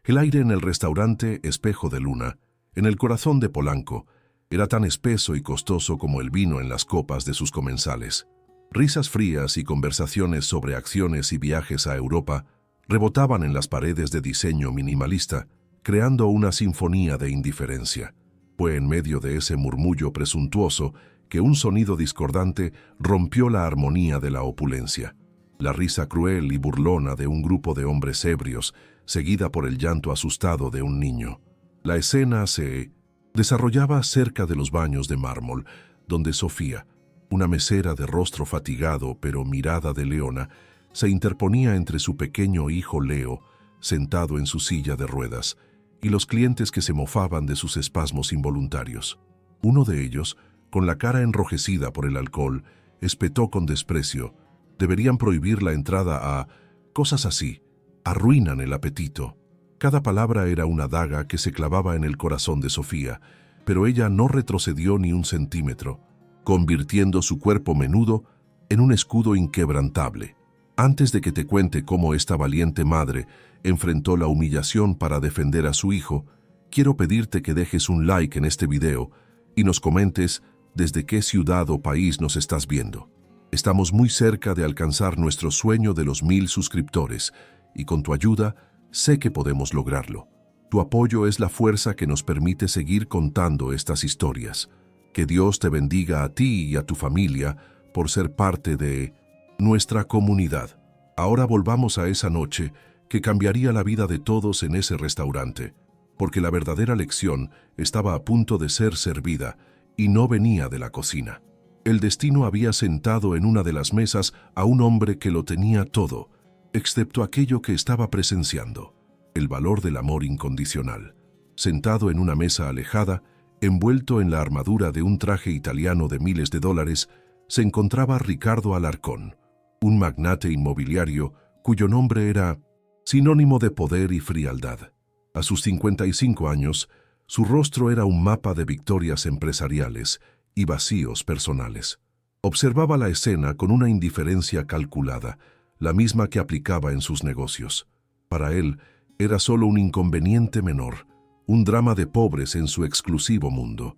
El aire en el restaurante Espejo de Luna, en el corazón de Polanco, era tan espeso y costoso como el vino en las copas de sus comensales. Risas frías y conversaciones sobre acciones y viajes a Europa rebotaban en las paredes de diseño minimalista, creando una sinfonía de indiferencia. Fue en medio de ese murmullo presuntuoso que un sonido discordante rompió la armonía de la opulencia. La risa cruel y burlona de un grupo de hombres ebrios, seguida por el llanto asustado de un niño. La escena se desarrollaba cerca de los baños de mármol, donde Sofía, una mesera de rostro fatigado pero mirada de leona, se interponía entre su pequeño hijo Leo, sentado en su silla de ruedas, y los clientes que se mofaban de sus espasmos involuntarios. Uno de ellos, con la cara enrojecida por el alcohol, espetó con desprecio: «Deberían prohibir la entrada a cosas así. Arruinan el apetito». Cada palabra era una daga que se clavaba en el corazón de Sofía, pero ella no retrocedió ni un centímetro, convirtiendo su cuerpo menudo en un escudo inquebrantable. Antes de que te cuente cómo esta valiente madre enfrentó la humillación para defender a su hijo, quiero pedirte que dejes un like en este video y nos comentes desde qué ciudad o país nos estás viendo. Estamos muy cerca de alcanzar nuestro sueño de los 1000 suscriptores y con tu ayuda sé que podemos lograrlo. Tu apoyo es la fuerza que nos permite seguir contando estas historias. Que Dios te bendiga a ti y a tu familia por ser parte de nuestra comunidad. Ahora volvamos a esa noche que cambiaría la vida de todos en ese restaurante, porque la verdadera lección estaba a punto de ser servida y no venía de la cocina. El destino había sentado en una de las mesas a un hombre que lo tenía todo, excepto aquello que estaba presenciando, el valor del amor incondicional. Sentado en una mesa alejada, envuelto en la armadura de un traje italiano de miles de dólares, se encontraba Ricardo Alarcón, un magnate inmobiliario cuyo nombre era sinónimo de poder y frialdad. A sus 55 años, su rostro era un mapa de victorias empresariales y vacíos personales. Observaba la escena con una indiferencia calculada, la misma que aplicaba en sus negocios. Para él, era solo un inconveniente menor, un drama de pobres en su exclusivo mundo.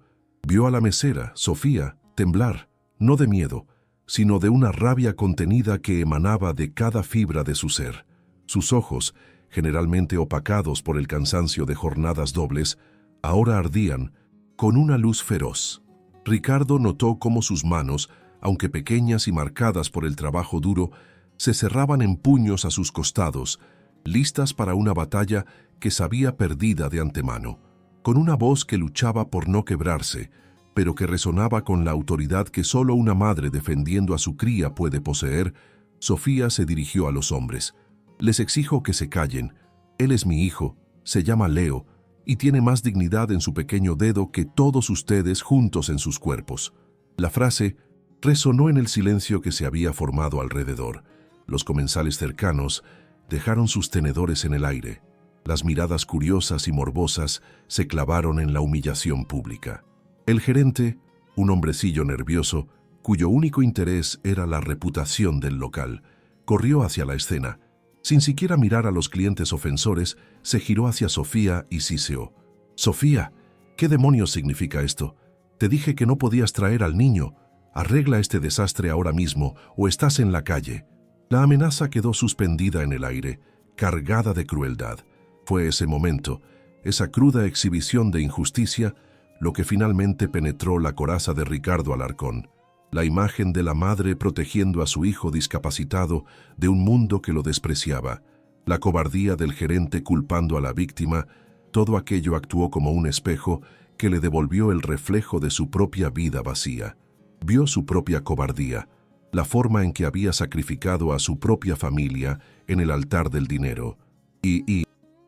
Vio a la mesera, Sofía, temblar, no de miedo, sino de una rabia contenida que emanaba de cada fibra de su ser. Sus ojos, generalmente opacados por el cansancio de jornadas dobles, ahora ardían con una luz feroz. Ricardo notó cómo sus manos, aunque pequeñas y marcadas por el trabajo duro, se cerraban en puños a sus costados, listas para una batalla que sabía perdida de antemano. Con una voz que luchaba por no quebrarse, pero que resonaba con la autoridad que solo una madre defendiendo a su cría puede poseer, Sofía se dirigió a los hombres. «Les exijo que se callen. Él es mi hijo, se llama Leo, y tiene más dignidad en su pequeño dedo que todos ustedes juntos en sus cuerpos». La frase resonó en el silencio que se había formado alrededor. Los comensales cercanos dejaron sus tenedores en el aire. Las miradas curiosas y morbosas se clavaron en la humillación pública. El gerente, un hombrecillo nervioso, cuyo único interés era la reputación del local, corrió hacia la escena. Sin siquiera mirar a los clientes ofensores, se giró hacia Sofía y siseó: «Sofía, ¿qué demonios significa esto? Te dije que no podías traer al niño. Arregla este desastre ahora mismo o estás en la calle». La amenaza quedó suspendida en el aire, cargada de crueldad. Fue ese momento, esa cruda exhibición de injusticia, lo que finalmente penetró la coraza de Ricardo Alarcón. La imagen de la madre protegiendo a su hijo discapacitado de un mundo que lo despreciaba, la cobardía del gerente culpando a la víctima, todo aquello actuó como un espejo que le devolvió el reflejo de su propia vida vacía. Vio su propia cobardía, la forma en que había sacrificado a su propia familia en el altar del dinero. Y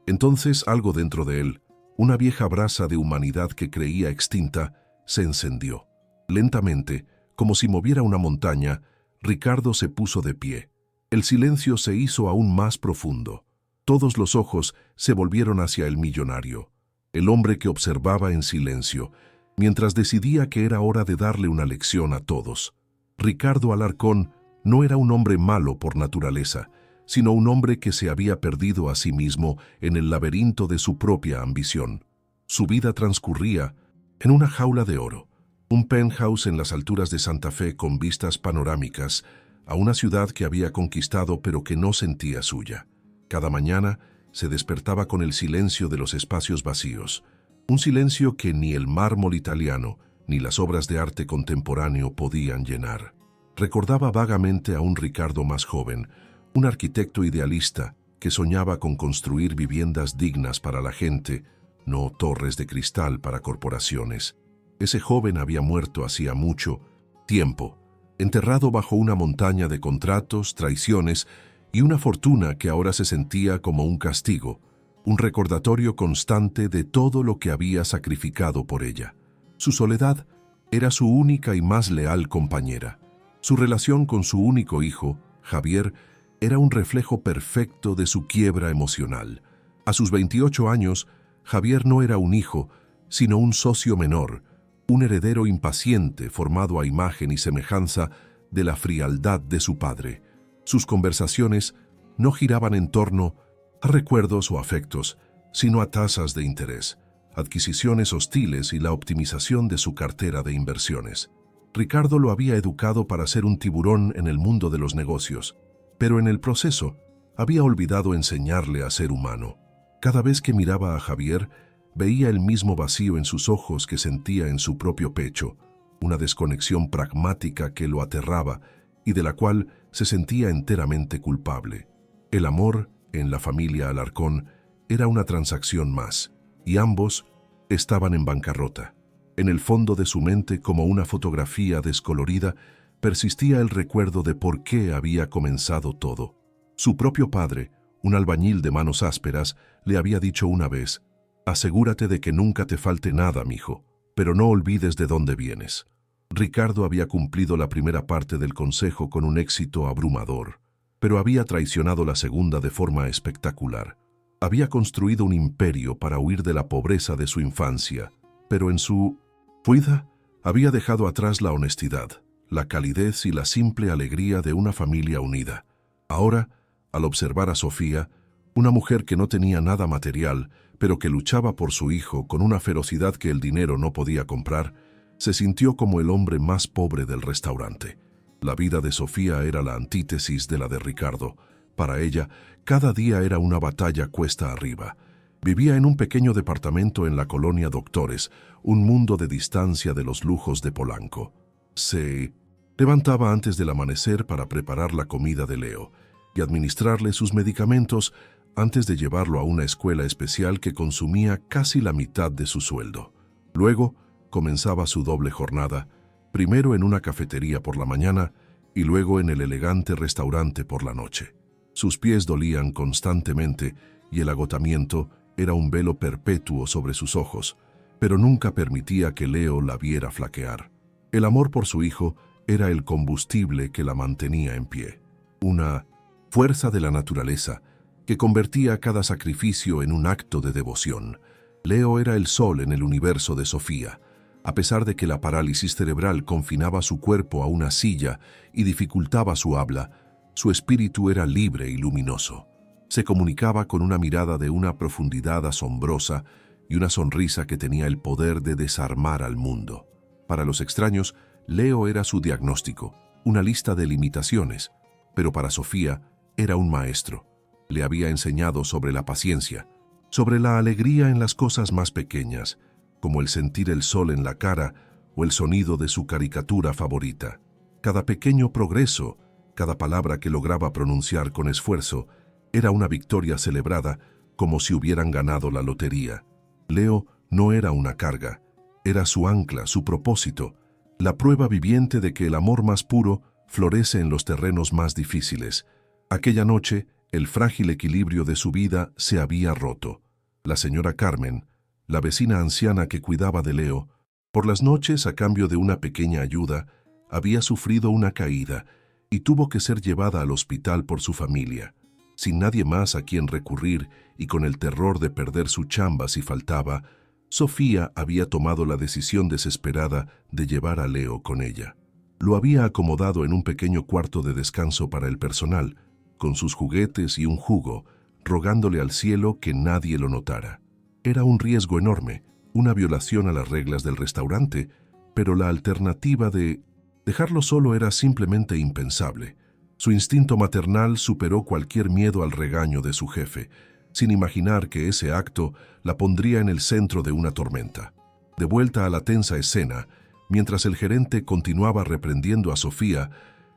entonces algo dentro de él, una vieja brasa de humanidad que creía extinta, se encendió. Lentamente, como si moviera una montaña, Ricardo se puso de pie. El silencio se hizo aún más profundo. Todos los ojos se volvieron hacia el millonario, el hombre que observaba en silencio, mientras decidía que era hora de darle una lección a todos. Ricardo Alarcón no era un hombre malo por naturaleza, sino un hombre que se había perdido a sí mismo en el laberinto de su propia ambición. Su vida transcurría en una jaula de oro, un penthouse en las alturas de Santa Fe con vistas panorámicas a una ciudad que había conquistado pero que no sentía suya. Cada mañana se despertaba con el silencio de los espacios vacíos, un silencio que ni el mármol italiano ni las obras de arte contemporáneo podían llenar. Recordaba vagamente a un Ricardo más joven, un arquitecto idealista que soñaba con construir viviendas dignas para la gente, no torres de cristal para corporaciones. Ese joven había muerto hacía mucho tiempo, enterrado bajo una montaña de contratos, traiciones y una fortuna que ahora se sentía como un castigo, un recordatorio constante de todo lo que había sacrificado por ella. Su soledad era su única y más leal compañera. Su relación con su único hijo, Javier, era un reflejo perfecto de su quiebra emocional. A sus 28 años, Javier no era un hijo, sino un socio menor, un heredero impaciente formado a imagen y semejanza de la frialdad de su padre. Sus conversaciones no giraban en torno a recuerdos o afectos, sino a tasas de interés, adquisiciones hostiles y la optimización de su cartera de inversiones. Ricardo lo había educado para ser un tiburón en el mundo de los negocios, pero en el proceso había olvidado enseñarle a ser humano. Cada vez que miraba a Javier, veía el mismo vacío en sus ojos que sentía en su propio pecho, una desconexión pragmática que lo aterraba y de la cual se sentía enteramente culpable. El amor, en la familia Alarcón, era una transacción más, y ambos estaban en bancarrota. En el fondo de su mente, como una fotografía descolorida, persistía el recuerdo de por qué había comenzado todo. Su propio padre, un albañil de manos ásperas, le había dicho una vez: «Asegúrate de que nunca te falte nada, mijo, pero no olvides de dónde vienes». Ricardo había cumplido la primera parte del consejo con un éxito abrumador, pero había traicionado la segunda de forma espectacular. Había construido un imperio para huir de la pobreza de su infancia, pero en su fuga había dejado atrás la honestidad, la calidez y la simple alegría de una familia unida. Ahora, al observar a Sofía, una mujer que no tenía nada material, pero que luchaba por su hijo con una ferocidad que el dinero no podía comprar, se sintió como el hombre más pobre del restaurante. La vida de Sofía era la antítesis de la de Ricardo. Para ella, cada día era una batalla cuesta arriba. Vivía en un pequeño departamento en la colonia Doctores, un mundo de distancia de los lujos de Polanco. Se levantaba antes del amanecer para preparar la comida de Leo y administrarle sus medicamentos antes de llevarlo a una escuela especial que consumía casi la mitad de su sueldo. Luego, comenzaba su doble jornada, primero en una cafetería por la mañana y luego en el elegante restaurante por la noche. Sus pies dolían constantemente y el agotamiento era un velo perpetuo sobre sus ojos, pero nunca permitía que Leo la viera flaquear. El amor por su hijo era el combustible que la mantenía en pie, una fuerza de la naturaleza que convertía cada sacrificio en un acto de devoción. Leo era el sol en el universo de Sofía. A pesar de que la parálisis cerebral confinaba su cuerpo a una silla y dificultaba su habla, su espíritu era libre y luminoso. Se comunicaba con una mirada de una profundidad asombrosa y una sonrisa que tenía el poder de desarmar al mundo. Para los extraños, Leo era su diagnóstico, una lista de limitaciones, pero para Sofía era un maestro. Le había enseñado sobre la paciencia, sobre la alegría en las cosas más pequeñas, como el sentir el sol en la cara o el sonido de su caricatura favorita. Cada pequeño progreso, cada palabra que lograba pronunciar con esfuerzo, era una victoria celebrada como si hubieran ganado la lotería. Leo no era una carga, era su ancla, su propósito, la prueba viviente de que el amor más puro florece en los terrenos más difíciles. Aquella noche, el frágil equilibrio de su vida se había roto. La señora Carmen, la vecina anciana que cuidaba de Leo, por las noches, a cambio de una pequeña ayuda, había sufrido una caída y tuvo que ser llevada al hospital por su familia. Sin nadie más a quien recurrir y con el terror de perder su chamba si faltaba, Sofía había tomado la decisión desesperada de llevar a Leo con ella. Lo había acomodado en un pequeño cuarto de descanso para el personal, con sus juguetes y un jugo, rogándole al cielo que nadie lo notara. Era un riesgo enorme, una violación a las reglas del restaurante, pero la alternativa de dejarlo solo era simplemente impensable. Su instinto maternal superó cualquier miedo al regaño de su jefe, sin imaginar que ese acto la pondría en el centro de una tormenta. De vuelta a la tensa escena, mientras el gerente continuaba reprendiendo a Sofía,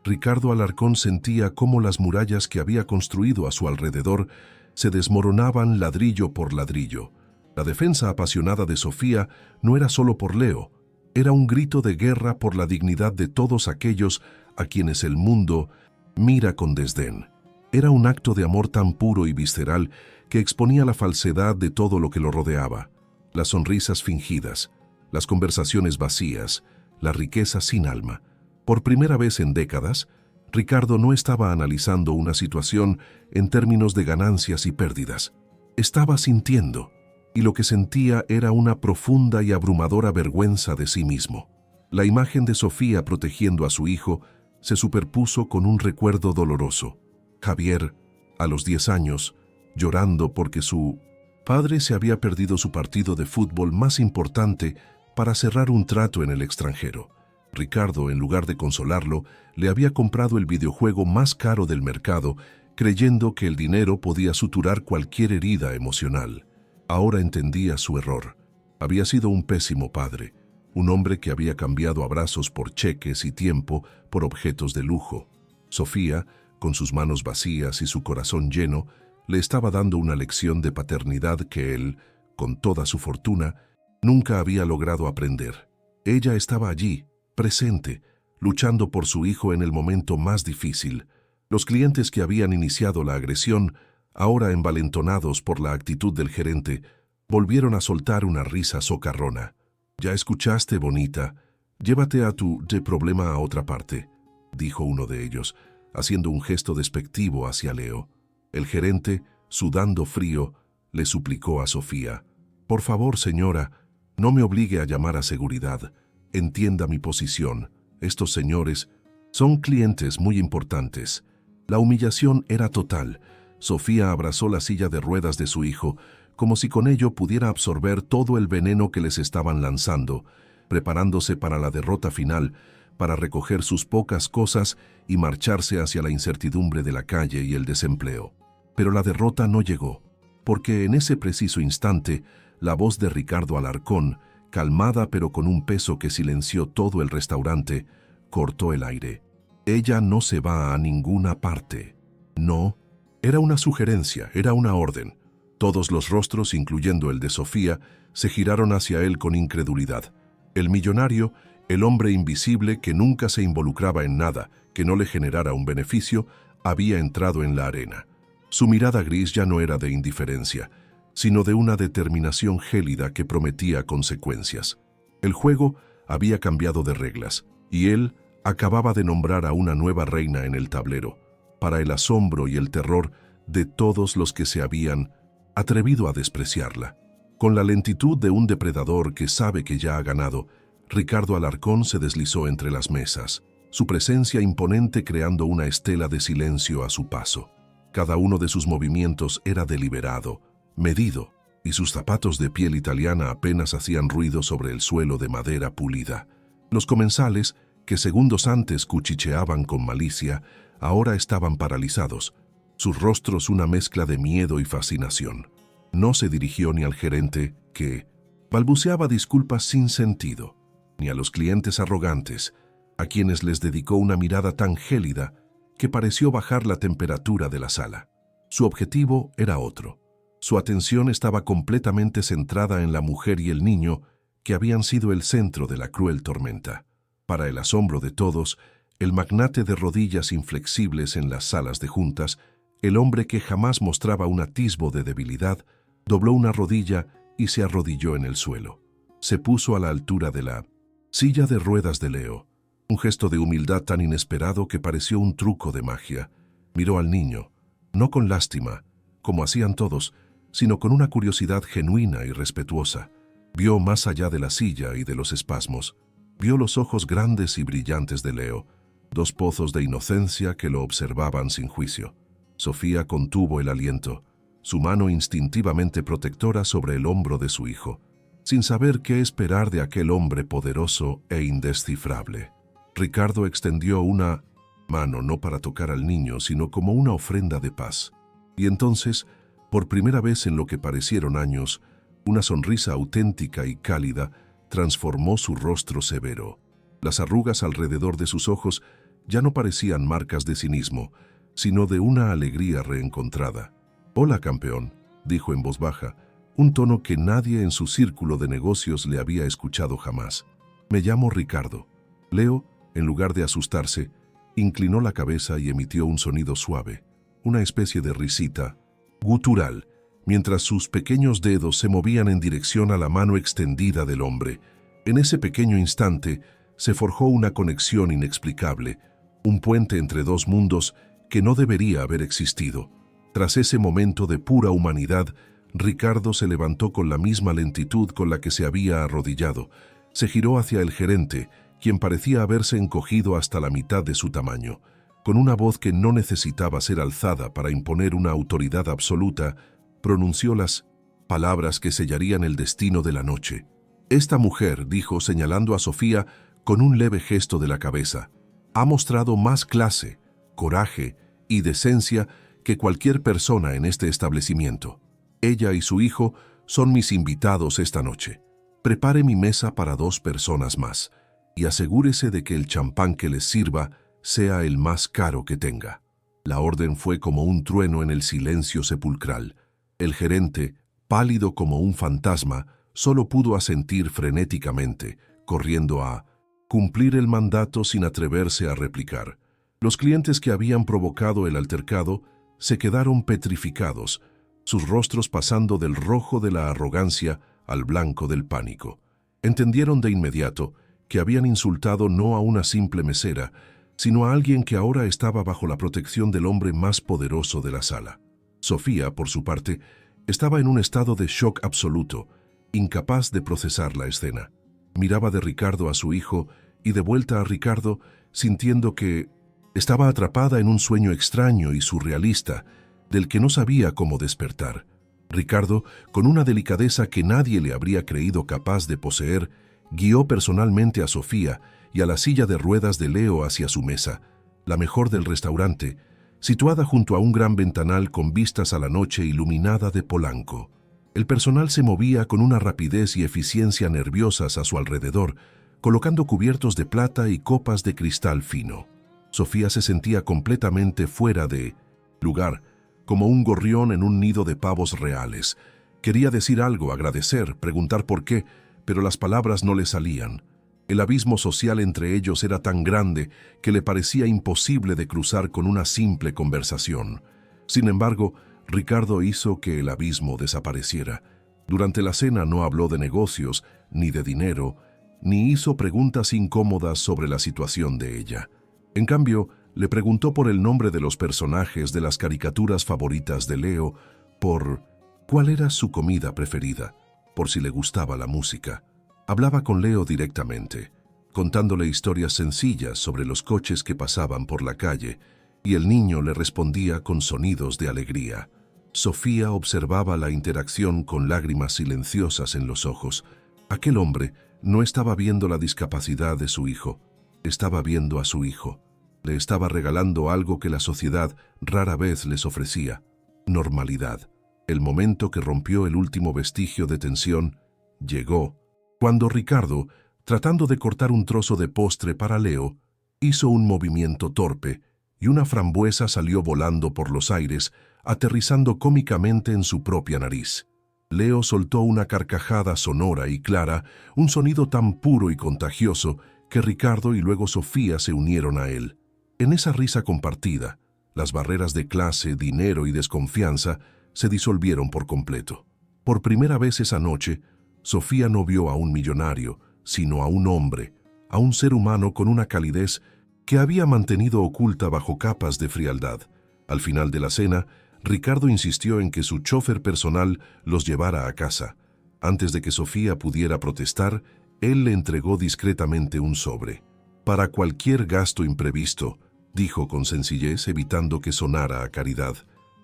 Ricardo Alarcón sentía cómo las murallas que había construido a su alrededor se desmoronaban ladrillo por ladrillo. La defensa apasionada de Sofía no era solo por Leo, era un grito de guerra por la dignidad de todos aquellos a quienes el mundo mira con desdén. Era un acto de amor tan puro y visceral que exponía la falsedad de todo lo que lo rodeaba, las sonrisas fingidas, las conversaciones vacías, la riqueza sin alma. Por primera vez en décadas, Ricardo no estaba analizando una situación en términos de ganancias y pérdidas. Estaba sintiendo, y lo que sentía era una profunda y abrumadora vergüenza de sí mismo. La imagen de Sofía protegiendo a su hijo se superpuso con un recuerdo doloroso. Javier, a los 10 años, llorando porque su padre se había perdido su partido de fútbol más importante para cerrar un trato en el extranjero. Ricardo, en lugar de consolarlo, le había comprado el videojuego más caro del mercado, creyendo que el dinero podía suturar cualquier herida emocional. Ahora entendía su error. Había sido un pésimo padre, un hombre que había cambiado abrazos por cheques y tiempo por objetos de lujo. Sofía, con sus manos vacías y su corazón lleno, le estaba dando una lección de paternidad que él, con toda su fortuna, nunca había logrado aprender. Ella estaba allí, presente, luchando por su hijo en el momento más difícil. Los clientes que habían iniciado la agresión, ahora envalentonados por la actitud del gerente, volvieron a soltar una risa socarrona. «Ya escuchaste, bonita. Llévate a tu problema a otra parte», dijo uno de ellos, haciendo un gesto despectivo hacia Leo. El gerente, sudando frío, le suplicó a Sofía: «Por favor, señora, no me obligue a llamar a seguridad. Entienda mi posición. Estos señores son clientes muy importantes». La humillación era total. Sofía abrazó la silla de ruedas de su hijo, como si con ello pudiera absorber todo el veneno que les estaban lanzando, preparándose para la derrota final, para recoger sus pocas cosas y marcharse hacia la incertidumbre de la calle y el desempleo. Pero la derrota no llegó, porque en ese preciso instante, la voz de Ricardo Alarcón, calmada pero con un peso que silenció todo el restaurante, cortó el aire. «Ella no se va a ninguna parte». No, era una sugerencia, era una orden. Todos los rostros, incluyendo el de Sofía, se giraron hacia él con incredulidad. El millonario, el hombre invisible que nunca se involucraba en nada que no le generara un beneficio, había entrado en la arena. Su mirada gris ya no era de indiferencia, sino de una determinación gélida que prometía consecuencias. El juego había cambiado de reglas, y él acababa de nombrar a una nueva reina en el tablero, para el asombro y el terror de todos los que se habían atrevido a despreciarla. Con la lentitud de un depredador que sabe que ya ha ganado, Ricardo Alarcón se deslizó entre las mesas, su presencia imponente creando una estela de silencio a su paso. Cada uno de sus movimientos era deliberado, medido, y sus zapatos de piel italiana apenas hacían ruido sobre el suelo de madera pulida. Los comensales, que segundos antes cuchicheaban con malicia, ahora estaban paralizados, sus rostros una mezcla de miedo y fascinación. No se dirigió ni al gerente, que balbuceaba disculpas sin sentido, ni a los clientes arrogantes, a quienes les dedicó una mirada tan gélida que pareció bajar la temperatura de la sala. Su objetivo era otro. Su atención estaba completamente centrada en la mujer y el niño que habían sido el centro de la cruel tormenta. Para el asombro de todos, el magnate de rodillas inflexibles en las salas de juntas, el hombre que jamás mostraba un atisbo de debilidad, dobló una rodilla y se arrodilló en el suelo. Se puso a la altura de la silla de ruedas de Leo, un gesto de humildad tan inesperado que pareció un truco de magia. Miró al niño, no con lástima, como hacían todos, sino con una curiosidad genuina y respetuosa. Vio más allá de la silla y de los espasmos. Vio los ojos grandes y brillantes de Leo, dos pozos de inocencia que lo observaban sin juicio. Sofía contuvo el aliento, su mano instintivamente protectora sobre el hombro de su hijo, sin saber qué esperar de aquel hombre poderoso e indescifrable. Ricardo extendió una mano no para tocar al niño, sino como una ofrenda de paz. Y entonces, por primera vez en lo que parecieron años, una sonrisa auténtica y cálida transformó su rostro severo. Las arrugas alrededor de sus ojos ya no parecían marcas de cinismo, sino de una alegría reencontrada. «Hola, campeón», dijo en voz baja, un tono que nadie en su círculo de negocios le había escuchado jamás. «Me llamo Ricardo». Leo, en lugar de asustarse, inclinó la cabeza y emitió un sonido suave, una especie de risita gutural, mientras sus pequeños dedos se movían en dirección a la mano extendida del hombre. En ese pequeño instante se forjó una conexión inexplicable, un puente entre dos mundos que no debería haber existido. Tras ese momento de pura humanidad, Ricardo se levantó con la misma lentitud con la que se había arrodillado. Se giró hacia el gerente, quien parecía haberse encogido hasta la mitad de su tamaño. Con una voz que no necesitaba ser alzada para imponer una autoridad absoluta, pronunció las palabras que sellarían el destino de la noche. «Esta mujer», dijo señalando a Sofía con un leve gesto de la cabeza, «ha mostrado más clase, coraje y decencia que cualquier persona en este establecimiento. Ella y su hijo son mis invitados esta noche. Prepare mi mesa para 2 personas más y asegúrese de que el champán que les sirva sea el más caro que tenga». La orden fue como un trueno en el silencio sepulcral. El gerente, pálido como un fantasma, solo pudo asentir frenéticamente, corriendo a cumplir el mandato sin atreverse a replicar. Los clientes que habían provocado el altercado se quedaron petrificados, sus rostros pasando del rojo de la arrogancia al blanco del pánico. Entendieron de inmediato que habían insultado no a una simple mesera, sino a alguien que ahora estaba bajo la protección del hombre más poderoso de la sala. Sofía, por su parte, estaba en un estado de shock absoluto, incapaz de procesar la escena. Miraba de Ricardo a su hijo y de vuelta a Ricardo, sintiendo que estaba atrapada en un sueño extraño y surrealista, del que no sabía cómo despertar. Ricardo, con una delicadeza que nadie le habría creído capaz de poseer, guió personalmente a Sofía y a la silla de ruedas de Leo hacia su mesa, la mejor del restaurante, situada junto a un gran ventanal con vistas a la noche iluminada de Polanco. El personal se movía con una rapidez y eficiencia nerviosas a su alrededor, colocando cubiertos de plata y copas de cristal fino. Sofía se sentía completamente fuera de lugar, como un gorrión en un nido de pavos reales. Quería decir algo, agradecer, preguntar por qué, pero las palabras no le salían. El abismo social entre ellos era tan grande que le parecía imposible de cruzar con una simple conversación. Sin embargo, Ricardo hizo que el abismo desapareciera. Durante la cena no habló de negocios, ni de dinero, ni hizo preguntas incómodas sobre la situación de ella. En cambio, le preguntó por el nombre de los personajes de las caricaturas favoritas de Leo, por cuál era su comida preferida, por si le gustaba la música. Hablaba con Leo directamente, contándole historias sencillas sobre los coches que pasaban por la calle, y el niño le respondía con sonidos de alegría. Sofía observaba la interacción con lágrimas silenciosas en los ojos. Aquel hombre no estaba viendo la discapacidad de su hijo, estaba viendo a su hijo. Le estaba regalando algo que la sociedad rara vez les ofrecía: normalidad. El momento que rompió el último vestigio de tensión llegó cuando Ricardo, tratando de cortar un trozo de postre para Leo, hizo un movimiento torpe y una frambuesa salió volando por los aires, aterrizando cómicamente en su propia nariz. Leo soltó una carcajada sonora y clara, un sonido tan puro y contagioso que Ricardo y luego Sofía se unieron a él. En esa risa compartida, las barreras de clase, dinero y desconfianza se disolvieron por completo. Por primera vez esa noche, Sofía no vio a un millonario, sino a un hombre, a un ser humano con una calidez que había mantenido oculta bajo capas de frialdad. Al final de la cena, Ricardo insistió en que su chofer personal los llevara a casa. Antes de que Sofía pudiera protestar, él le entregó discretamente un sobre. «Para cualquier gasto imprevisto», dijo con sencillez, evitando que sonara a caridad.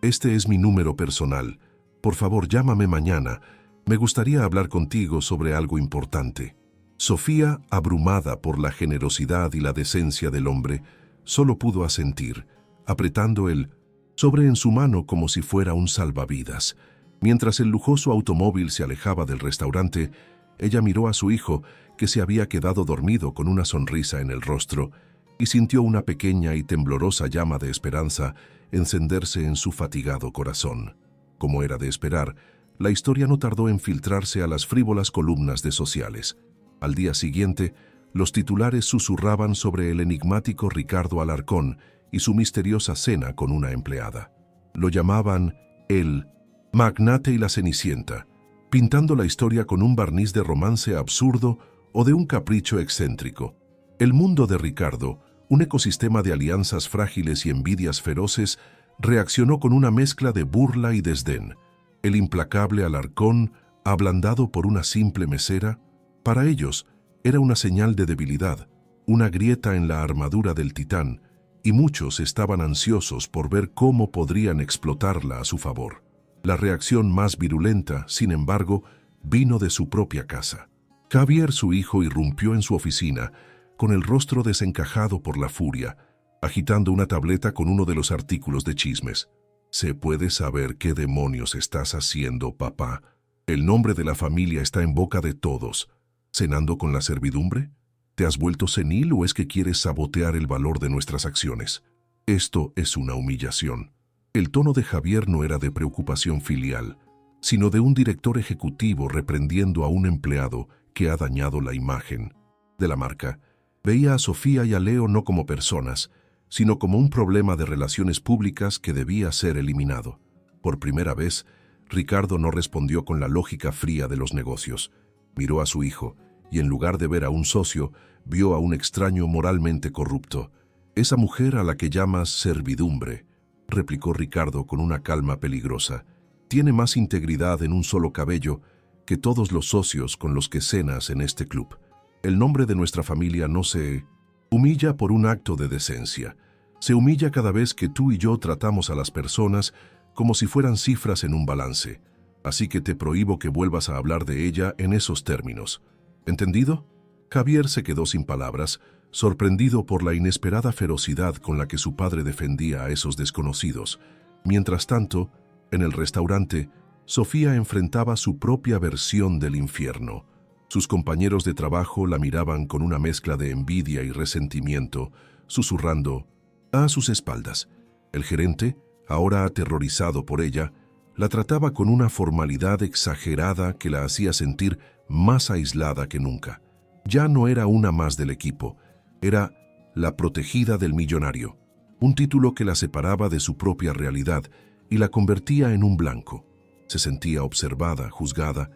Este es mi número personal. Por favor, llámame mañana. Me gustaría hablar contigo sobre algo importante. Sofía, abrumada por la generosidad y la decencia del hombre, solo pudo asentir, apretando el sobre en su mano como si fuera un salvavidas. Mientras el lujoso automóvil se alejaba del restaurante, ella miró a su hijo, que se había quedado dormido con una sonrisa en el rostro, y sintió una pequeña y temblorosa llama de esperanza encenderse en su fatigado corazón. Como era de esperar, la historia no tardó en filtrarse a las frívolas columnas de sociales. Al día siguiente, los titulares susurraban sobre el enigmático Ricardo Alarcón y su misteriosa cena con una empleada. Lo llamaban el magnate y la cenicienta, pintando la historia con un barniz de romance absurdo o de un capricho excéntrico. El mundo de Ricardo, un ecosistema de alianzas frágiles y envidias feroces, reaccionó con una mezcla de burla y desdén. El implacable Alarcón, ablandado por una simple mesera, para ellos era una señal de debilidad, una grieta en la armadura del titán, y muchos estaban ansiosos por ver cómo podrían explotarla a su favor. La reacción más virulenta, sin embargo, vino de su propia casa. Javier, su hijo, irrumpió en su oficina, con el rostro desencajado por la furia, agitando una tableta con uno de los artículos de chismes. ¿Se puede saber qué demonios estás haciendo, papá? El nombre de la familia está en boca de todos. ¿Cenando con la servidumbre? ¿Te has vuelto senil o es que quieres sabotear el valor de nuestras acciones? Esto es una humillación. El tono de Javier no era de preocupación filial, sino de un director ejecutivo reprendiendo a un empleado que ha dañado la imagen de la marca. Veía a Sofía y a Leo no como personas, sino como un problema de relaciones públicas que debía ser eliminado. Por primera vez, Ricardo no respondió con la lógica fría de los negocios. Miró a su hijo y, en lugar de ver a un socio, vio a un extraño moralmente corrupto. «Esa mujer a la que llamas servidumbre», replicó Ricardo con una calma peligrosa, «tiene más integridad en un solo cabello que todos los socios con los que cenas en este club. El nombre de nuestra familia no se humilla por un acto de decencia. Se humilla cada vez que tú y yo tratamos a las personas como si fueran cifras en un balance. Así que te prohíbo que vuelvas a hablar de ella en esos términos. ¿Entendido?» Javier se quedó sin palabras, sorprendido por la inesperada ferocidad con la que su padre defendía a esos desconocidos. Mientras tanto, en el restaurante, Sofía enfrentaba su propia versión del infierno. Sus compañeros de trabajo la miraban con una mezcla de envidia y resentimiento, susurrando a sus espaldas. El gerente, ahora aterrorizado por ella, la trataba con una formalidad exagerada que la hacía sentir más aislada que nunca. Ya no era una más del equipo, era la protegida del millonario, un título que la separaba de su propia realidad y la convertía en un blanco. Se sentía observada, juzgada,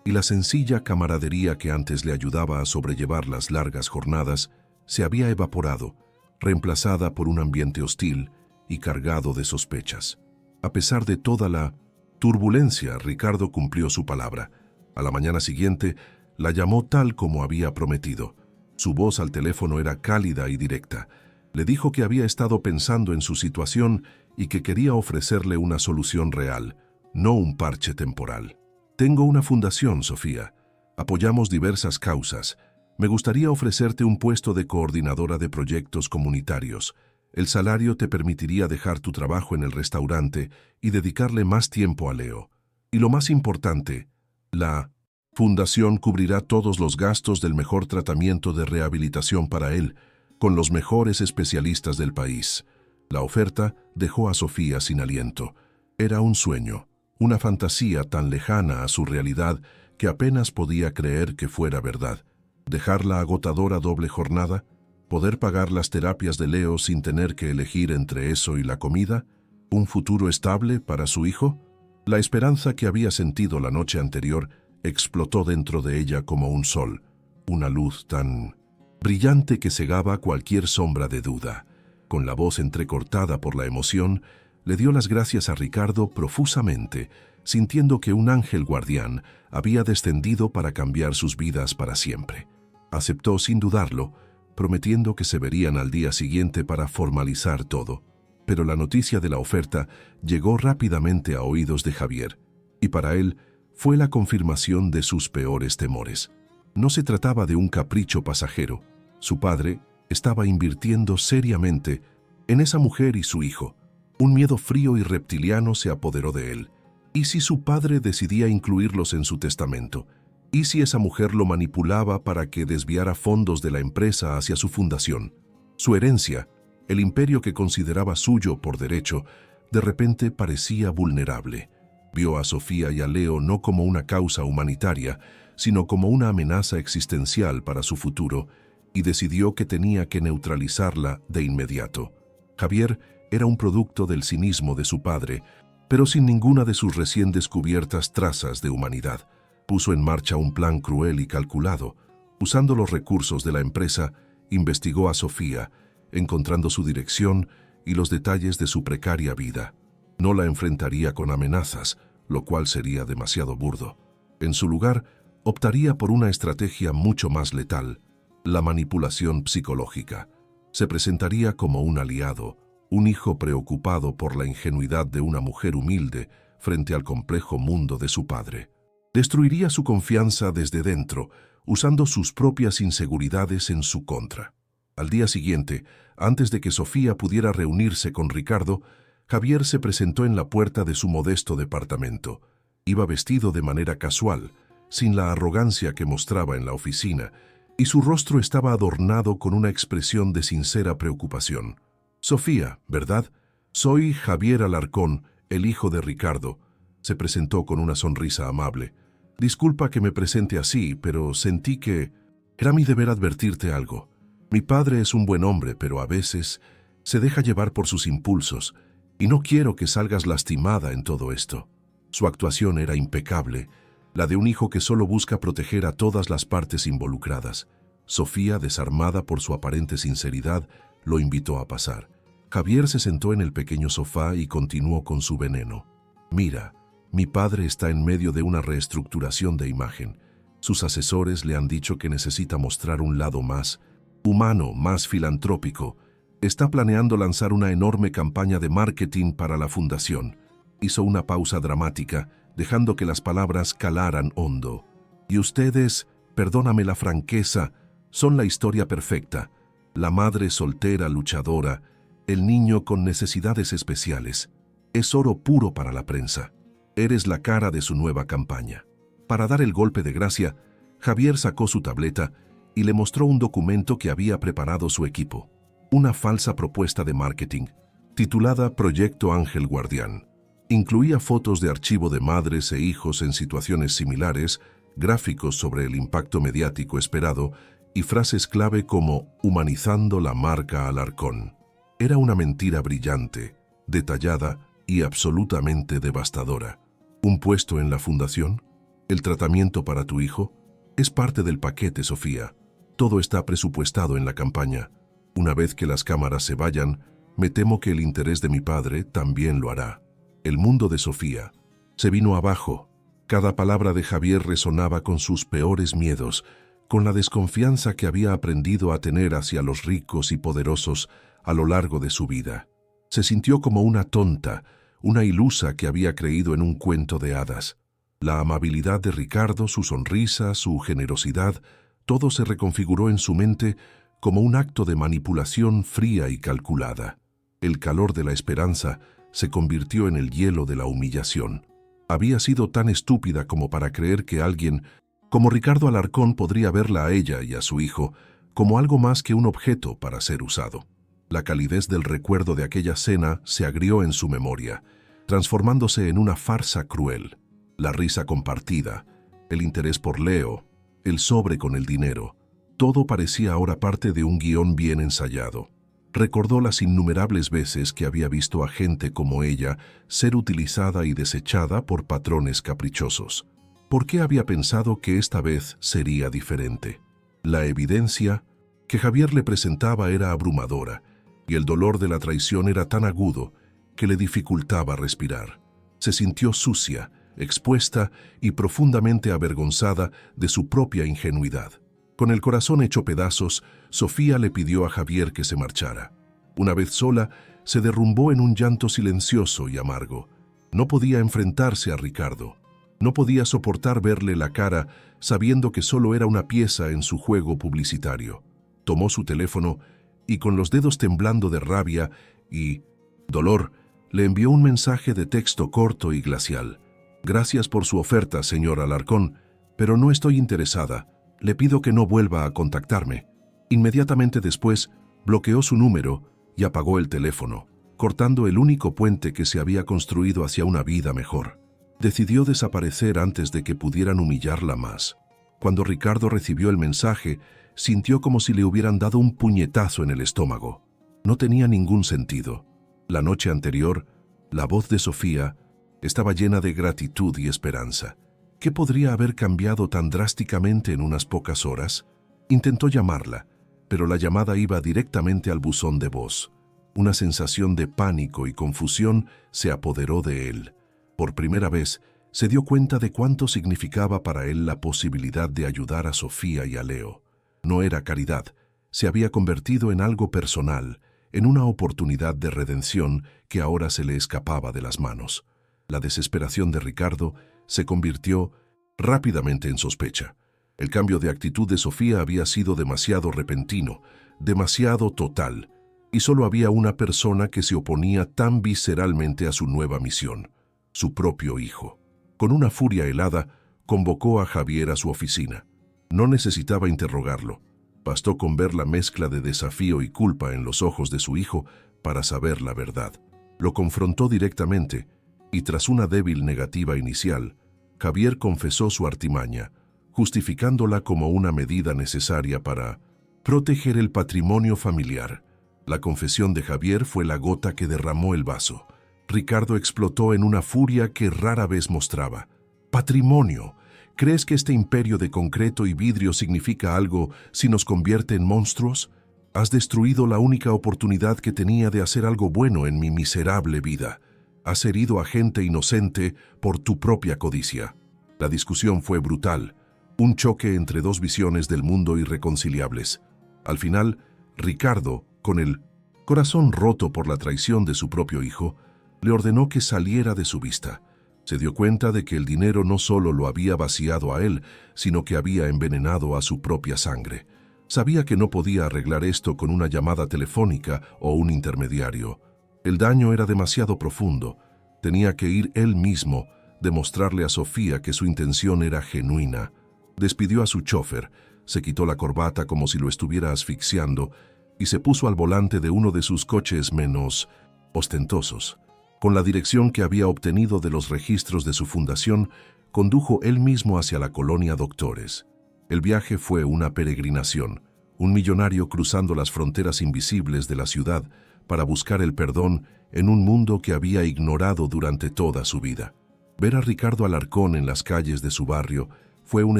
y la sencilla camaradería que antes le ayudaba a sobrellevar las largas jornadas se había evaporado, reemplazada por un ambiente hostil y cargado de sospechas. A pesar de toda la turbulencia, Ricardo cumplió su palabra. A la mañana siguiente, la llamó tal como había prometido. Su voz al teléfono era cálida y directa. Le dijo que había estado pensando en su situación y que quería ofrecerle una solución real, no un parche temporal. «Tengo una fundación, Sofía. Apoyamos diversas causas. Me gustaría ofrecerte un puesto de coordinadora de proyectos comunitarios. El salario te permitiría dejar tu trabajo en el restaurante y dedicarle más tiempo a Leo. Y lo más importante, la fundación cubrirá todos los gastos del mejor tratamiento de rehabilitación para él, con los mejores especialistas del país». La oferta dejó a Sofía sin aliento. Era un sueño, una fantasía tan lejana a su realidad que apenas podía creer que fuera verdad. Dejar la agotadora doble jornada, poder pagar las terapias de Leo sin tener que elegir entre eso y la comida, un futuro estable para su hijo. La esperanza que había sentido la noche anterior explotó dentro de ella como un sol, una luz tan brillante que cegaba cualquier sombra de duda. Con la voz entrecortada por la emoción, le dio las gracias a Ricardo profusamente, sintiendo que un ángel guardián había descendido para cambiar sus vidas para siempre. Aceptó sin dudarlo, prometiendo que se verían al día siguiente para formalizar todo. Pero la noticia de la oferta llegó rápidamente a oídos de Javier, y para él fue la confirmación de sus peores temores. No se trataba de un capricho pasajero. Su padre estaba invirtiendo seriamente en esa mujer y su hijo. Un miedo frío y reptiliano se apoderó de él. ¿Y si su padre decidía incluirlos en su testamento? ¿Y si esa mujer lo manipulaba para que desviara fondos de la empresa hacia su fundación? Su herencia, el imperio que consideraba suyo por derecho, de repente parecía vulnerable. Vio a Sofía y a Leo no como una causa humanitaria, sino como una amenaza existencial para su futuro, y decidió que tenía que neutralizarla de inmediato. Javier era un producto del cinismo de su padre, pero sin ninguna de sus recién descubiertas trazas de humanidad. Puso en marcha un plan cruel y calculado. Usando los recursos de la empresa, investigó a Sofía, encontrando su dirección y los detalles de su precaria vida. No la enfrentaría con amenazas, lo cual sería demasiado burdo. En su lugar, optaría por una estrategia mucho más letal: la manipulación psicológica. Se presentaría como un aliado, un hijo preocupado por la ingenuidad de una mujer humilde frente al complejo mundo de su padre. Destruiría su confianza desde dentro, usando sus propias inseguridades en su contra. Al día siguiente, antes de que Sofía pudiera reunirse con Ricardo, Javier se presentó en la puerta de su modesto departamento. Iba vestido de manera casual, sin la arrogancia que mostraba en la oficina, y su rostro estaba adornado con una expresión de sincera preocupación. «Sofía, ¿verdad? Soy Javier Alarcón, el hijo de Ricardo», se presentó con una sonrisa amable. «Disculpa que me presente así, pero sentí que era mi deber advertirte algo. Mi padre es un buen hombre, pero a veces se deja llevar por sus impulsos, y no quiero que salgas lastimada en todo esto». Su actuación era impecable, la de un hijo que solo busca proteger a todas las partes involucradas. Sofía, desarmada por su aparente sinceridad, lo invitó a pasar. Javier se sentó en el pequeño sofá y continuó con su veneno. «Mira, mi padre está en medio de una reestructuración de imagen. Sus asesores le han dicho que necesita mostrar un lado más humano, más filantrópico. Está planeando lanzar una enorme campaña de marketing para la fundación». Hizo una pausa dramática, dejando que las palabras calaran hondo. «Y ustedes, perdóname la franqueza, son la historia perfecta. La madre soltera, luchadora, el niño con necesidades especiales. Es oro puro para la prensa. Eres la cara de su nueva campaña». Para dar el golpe de gracia, Javier sacó su tableta y le mostró un documento que había preparado su equipo. Una falsa propuesta de marketing, titulada Proyecto Ángel Guardián. Incluía fotos de archivo de madres e hijos en situaciones similares, gráficos sobre el impacto mediático esperado y frases clave como «humanizando la marca Alarcón». Era una mentira brillante, detallada y absolutamente devastadora. ¿Un puesto en la fundación? ¿El tratamiento para tu hijo? Es parte del paquete, Sofía. Todo está presupuestado en la campaña. Una vez que las cámaras se vayan, me temo que el interés de mi padre también lo hará. El mundo de Sofía se vino abajo. Cada palabra de Javier resonaba con sus peores miedos, con la desconfianza que había aprendido a tener hacia los ricos y poderosos a lo largo de su vida. Se sintió como una tonta, una ilusa que había creído en un cuento de hadas. La amabilidad de Ricardo, su sonrisa, su generosidad, todo se reconfiguró en su mente como un acto de manipulación fría y calculada. El calor de la esperanza se convirtió en el hielo de la humillación. Había sido tan estúpida como para creer que alguien como Ricardo Alarcón podría verla a ella y a su hijo como algo más que un objeto para ser usado. La calidez del recuerdo de aquella cena se agrió en su memoria, transformándose en una farsa cruel. La risa compartida, el interés por Leo, el sobre con el dinero, todo parecía ahora parte de un guión bien ensayado. Recordó las innumerables veces que había visto a gente como ella ser utilizada y desechada por patrones caprichosos. ¿Por qué había pensado que esta vez sería diferente? La evidencia que Javier le presentaba era abrumadora, y el dolor de la traición era tan agudo que le dificultaba respirar. Se sintió sucia, expuesta y profundamente avergonzada de su propia ingenuidad. Con el corazón hecho pedazos, Sofía le pidió a Javier que se marchara. Una vez sola, se derrumbó en un llanto silencioso y amargo. No podía enfrentarse a Ricardo. No podía soportar verle la cara sabiendo que solo era una pieza en su juego publicitario. Tomó su teléfono y con los dedos temblando de rabia y dolor, le envió un mensaje de texto corto y glacial. «Gracias por su oferta, señor Alarcón, pero no estoy interesada. Le pido que no vuelva a contactarme». Inmediatamente después, bloqueó su número y apagó el teléfono, cortando el único puente que se había construido hacia una vida mejor. Decidió desaparecer antes de que pudieran humillarla más. Cuando Ricardo recibió el mensaje, sintió como si le hubieran dado un puñetazo en el estómago. No tenía ningún sentido. La noche anterior, la voz de Sofía estaba llena de gratitud y esperanza. ¿Qué podría haber cambiado tan drásticamente en unas pocas horas? Intentó llamarla, pero la llamada iba directamente al buzón de voz. Una sensación de pánico y confusión se apoderó de él. Por primera vez, se dio cuenta de cuánto significaba para él la posibilidad de ayudar a Sofía y a Leo. No era caridad, se había convertido en algo personal, en una oportunidad de redención que ahora se le escapaba de las manos. La desesperación de Ricardo se convirtió rápidamente en sospecha. El cambio de actitud de Sofía había sido demasiado repentino, demasiado total, y solo había una persona que se oponía tan visceralmente a su nueva misión: su propio hijo. Con una furia helada, convocó a Javier a su oficina. No necesitaba interrogarlo. Bastó con ver la mezcla de desafío y culpa en los ojos de su hijo para saber la verdad. Lo confrontó directamente, y tras una débil negativa inicial, Javier confesó su artimaña, justificándola como una medida necesaria para proteger el patrimonio familiar. La confesión de Javier fue la gota que derramó el vaso. Ricardo explotó en una furia que rara vez mostraba. «¡Patrimonio! ¿Crees que este imperio de concreto y vidrio significa algo si nos convierte en monstruos? Has destruido la única oportunidad que tenía de hacer algo bueno en mi miserable vida. Has herido a gente inocente por tu propia codicia». La discusión fue brutal, un choque entre dos visiones del mundo irreconciliables. Al final, Ricardo, con el corazón roto por la traición de su propio hijo, le ordenó que saliera de su vista. Se dio cuenta de que el dinero no solo lo había vaciado a él, sino que había envenenado a su propia sangre. Sabía que no podía arreglar esto con una llamada telefónica o un intermediario. El daño era demasiado profundo. Tenía que ir él mismo, demostrarle a Sofía que su intención era genuina. Despidió a su chofer, se quitó la corbata como si lo estuviera asfixiando y se puso al volante de uno de sus coches menos ostentosos. Con la dirección que había obtenido de los registros de su fundación, condujo él mismo hacia la colonia Doctores. El viaje fue una peregrinación, un millonario cruzando las fronteras invisibles de la ciudad para buscar el perdón en un mundo que había ignorado durante toda su vida. Ver a Ricardo Alarcón en las calles de su barrio fue un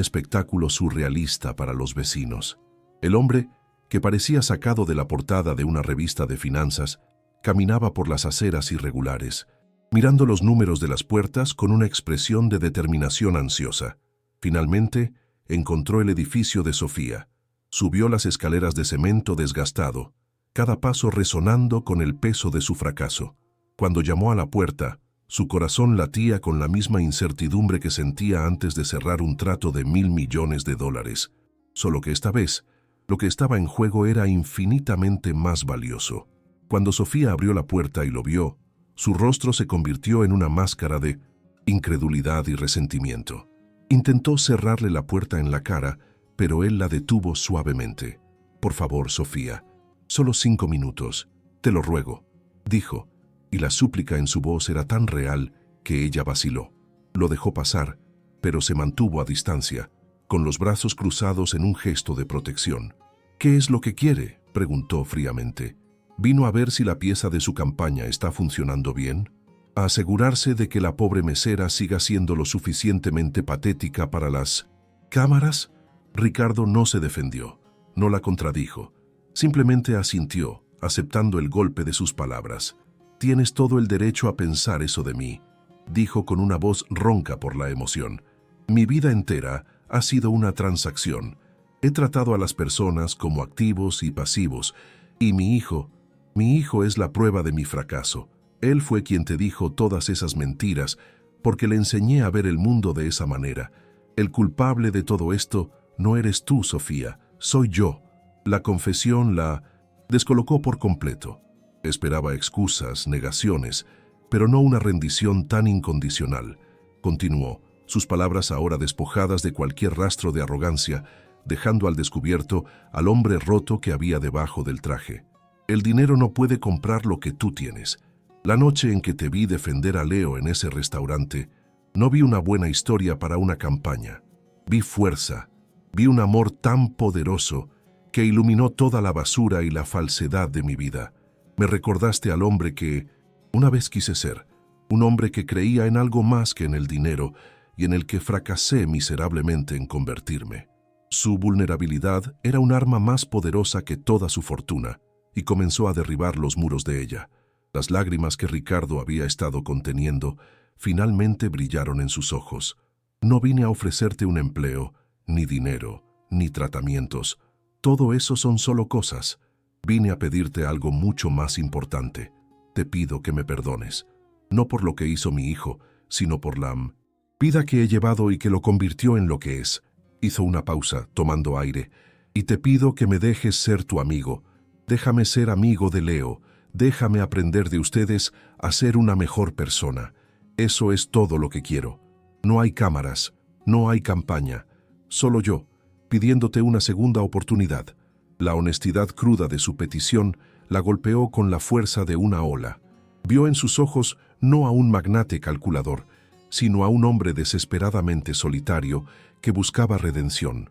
espectáculo surrealista para los vecinos. El hombre, que parecía sacado de la portada de una revista de finanzas, caminaba por las aceras irregulares, mirando los números de las puertas con una expresión de determinación ansiosa. Finalmente, encontró el edificio de Sofía. Subió las escaleras de cemento desgastado, cada paso resonando con el peso de su fracaso. Cuando llamó a la puerta, su corazón latía con la misma incertidumbre que sentía antes de cerrar un trato de $1.000 millones. Solo que esta vez, lo que estaba en juego era infinitamente más valioso. Cuando Sofía abrió la puerta y lo vio, su rostro se convirtió en una máscara de incredulidad y resentimiento. Intentó cerrarle la puerta en la cara, pero él la detuvo suavemente. «Por favor, Sofía, solo 5 minutos, te lo ruego», dijo, y la súplica en su voz era tan real que ella vaciló. Lo dejó pasar, pero se mantuvo a distancia, con los brazos cruzados en un gesto de protección. «¿Qué es lo que quiere?», preguntó fríamente. «¿Vino a ver si la pieza de su campaña está funcionando bien? ¿A asegurarse de que la pobre mesera siga siendo lo suficientemente patética para las cámaras?» Ricardo no se defendió, no la contradijo. Simplemente asintió, aceptando el golpe de sus palabras. «Tienes todo el derecho a pensar eso de mí», dijo con una voz ronca por la emoción. «Mi vida entera ha sido una transacción. He tratado a las personas como activos y pasivos, y mi hijo Mi hijo es la prueba de mi fracaso. Él fue quien te dijo todas esas mentiras porque le enseñé a ver el mundo de esa manera. El culpable de todo esto no eres tú, Sofía, soy yo. La confesión la descolocó por completo. Esperaba excusas, negaciones, pero no una rendición tan incondicional. Continuó, sus palabras ahora despojadas de cualquier rastro de arrogancia, dejando al descubierto al hombre roto que había debajo del traje. El dinero no puede comprar lo que tú tienes. La noche en que te vi defender a Leo en ese restaurante, no vi una buena historia para una campaña. Vi fuerza, vi un amor tan poderoso que iluminó toda la basura y la falsedad de mi vida. Me recordaste al hombre que una vez quise ser, un hombre que creía en algo más que en el dinero y en el que fracasé miserablemente en convertirme. Su vulnerabilidad era un arma más poderosa que toda su fortuna y comenzó a derribar los muros de ella. Las lágrimas que Ricardo había estado conteniendo finalmente brillaron en sus ojos. No vine a ofrecerte un empleo, ni dinero, ni tratamientos. Todo eso son solo cosas. Vine a pedirte algo mucho más importante. Te pido que me perdones, no por lo que hizo mi hijo, sino por la vida que he llevado y que lo convirtió en lo que es. Hizo una pausa, tomando aire. Y te pido que me dejes ser tu amigo. Déjame ser amigo de Leo. Déjame aprender de ustedes a ser una mejor persona. Eso es todo lo que quiero. No hay cámaras, no hay campaña. Solo yo, pidiéndote una segunda oportunidad. La honestidad cruda de su petición la golpeó con la fuerza de una ola. Vio en sus ojos no a un magnate calculador, sino a un hombre desesperadamente solitario que buscaba redención.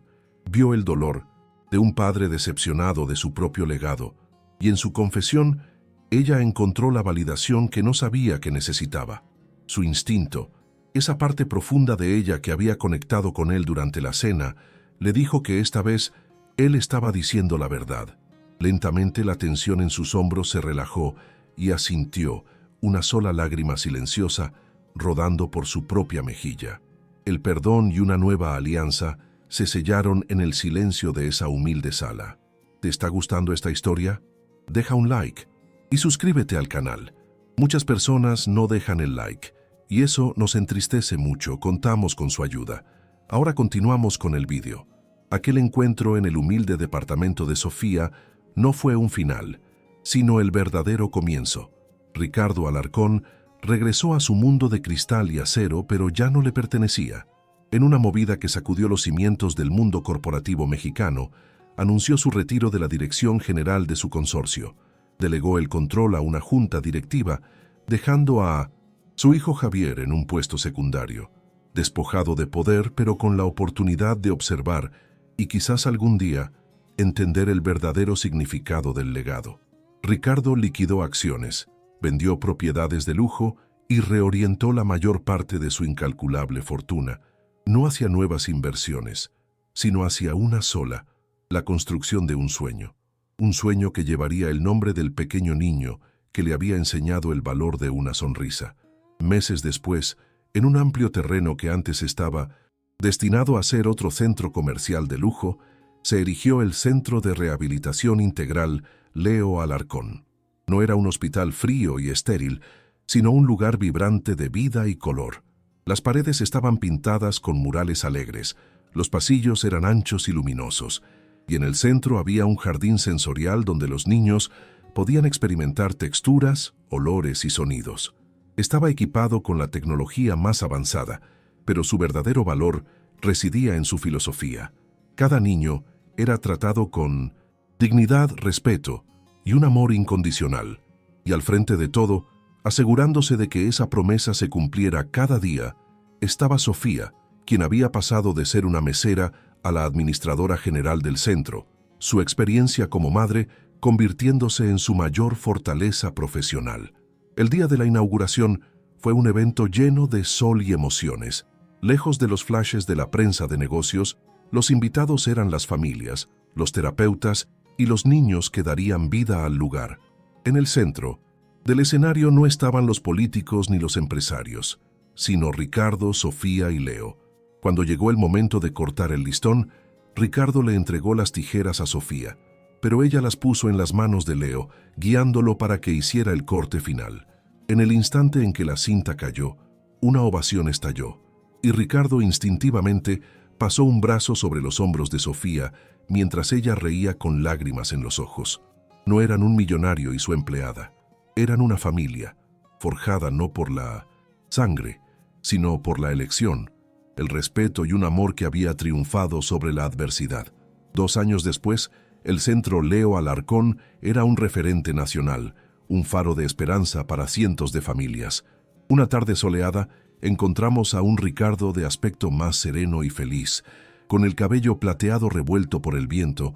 Vio el dolor de un padre decepcionado de su propio legado, y en su confesión ella encontró la validación que no sabía que necesitaba. Su instinto, esa parte profunda de ella que había conectado con él durante la cena, le dijo que esta vez él estaba diciendo la verdad. Lentamente la tensión en sus hombros se relajó y asintió, una sola lágrima silenciosa rodando por su propia mejilla. El perdón y una nueva alianza se sellaron en el silencio de esa humilde sala. ¿Te está gustando esta historia? Deja un like y suscríbete al canal. Muchas personas no dejan el like y eso nos entristece mucho. Contamos con su ayuda. Ahora continuamos con el vídeo. Aquel encuentro en el humilde departamento de Sofía no fue un final, sino el verdadero comienzo. Ricardo Alarcón regresó a su mundo de cristal y acero, pero ya no le pertenecía. En una movida que sacudió los cimientos del mundo corporativo mexicano, anunció su retiro de la dirección general de su consorcio. Delegó el control a una junta directiva, dejando a su hijo Javier en un puesto secundario, despojado de poder, pero con la oportunidad de observar y quizás algún día entender el verdadero significado del legado. Ricardo liquidó acciones, vendió propiedades de lujo y reorientó la mayor parte de su incalculable fortuna, no hacia nuevas inversiones, sino hacia una sola, la construcción de un sueño que llevaría el nombre del pequeño niño que le había enseñado el valor de una sonrisa. Meses después, en un amplio terreno que antes estaba destinado a ser otro centro comercial de lujo, se erigió el Centro de Rehabilitación Integral Leo Alarcón. No era un hospital frío y estéril, sino un lugar vibrante de vida y color. Las paredes estaban pintadas con murales alegres, los pasillos eran anchos y luminosos, y en el centro había un jardín sensorial donde los niños podían experimentar texturas, olores y sonidos. Estaba equipado con la tecnología más avanzada, pero su verdadero valor residía en su filosofía. Cada niño era tratado con dignidad, respeto y un amor incondicional, y al frente de todo, asegurándose de que esa promesa se cumpliera cada día, estaba Sofía, quien había pasado de ser una mesera a la administradora general del centro, su experiencia como madre convirtiéndose en su mayor fortaleza profesional. El día de la inauguración fue un evento lleno de sol y emociones. Lejos de los flashes de la prensa de negocios, los invitados eran las familias, los terapeutas y los niños que darían vida al lugar. En el centro del escenario no estaban los políticos ni los empresarios, sino Ricardo, Sofía y Leo. Cuando llegó el momento de cortar el listón, Ricardo le entregó las tijeras a Sofía, pero ella las puso en las manos de Leo, guiándolo para que hiciera el corte final. En el instante en que la cinta cayó, una ovación estalló, y Ricardo instintivamente pasó un brazo sobre los hombros de Sofía mientras ella reía con lágrimas en los ojos. No eran un millonario y su empleada, eran una familia, forjada no por la sangre, sino por la elección, el respeto y un amor que había triunfado sobre la adversidad. 2 años después, el Centro Leo Alarcón era un referente nacional, un faro de esperanza para cientos de familias. Una tarde soleada, encontramos a un Ricardo de aspecto más sereno y feliz, con el cabello plateado revuelto por el viento,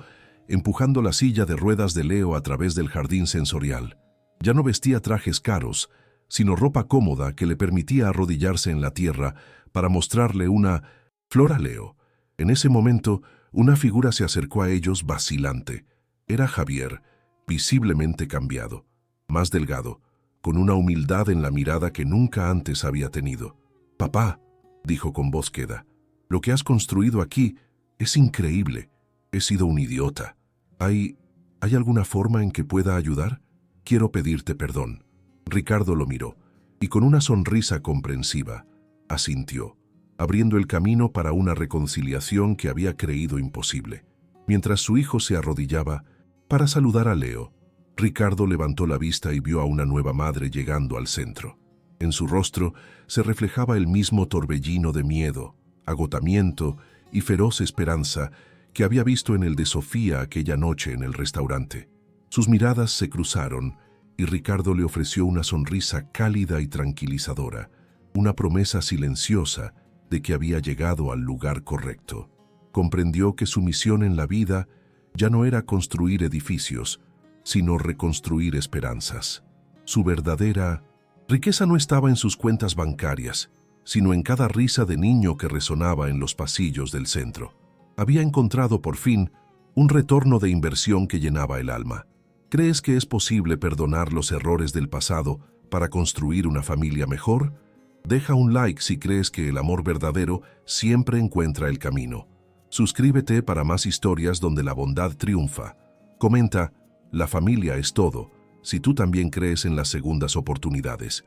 empujando la silla de ruedas de Leo a través del jardín sensorial. Ya no vestía trajes caros, sino ropa cómoda que le permitía arrodillarse en la tierra para mostrarle una flor a Leo. En ese momento, una figura se acercó a ellos vacilante. Era Javier, visiblemente cambiado, más delgado, con una humildad en la mirada que nunca antes había tenido. «Papá», dijo con voz queda, «lo que has construido aquí es increíble. He sido un idiota. ¿Hay alguna forma en que pueda ayudar? Quiero pedirte perdón». Ricardo lo miró, y con una sonrisa comprensiva, asintió, abriendo el camino para una reconciliación que había creído imposible. Mientras su hijo se arrodillaba para saludar a Leo, Ricardo levantó la vista y vio a una nueva madre llegando al centro. En su rostro se reflejaba el mismo torbellino de miedo, agotamiento y feroz esperanza que había visto en el de Sofía aquella noche en el restaurante. Sus miradas se cruzaron y Ricardo le ofreció una sonrisa cálida y tranquilizadora, una promesa silenciosa de que había llegado al lugar correcto. Comprendió que su misión en la vida ya no era construir edificios, sino reconstruir esperanzas. Su verdadera riqueza no estaba en sus cuentas bancarias, sino en cada risa de niño que resonaba en los pasillos del centro. Había encontrado por fin un retorno de inversión que llenaba el alma. ¿Crees que es posible perdonar los errores del pasado para construir una familia mejor? Deja un like si crees que el amor verdadero siempre encuentra el camino. Suscríbete para más historias donde la bondad triunfa. Comenta, la familia es todo, si tú también crees en las segundas oportunidades.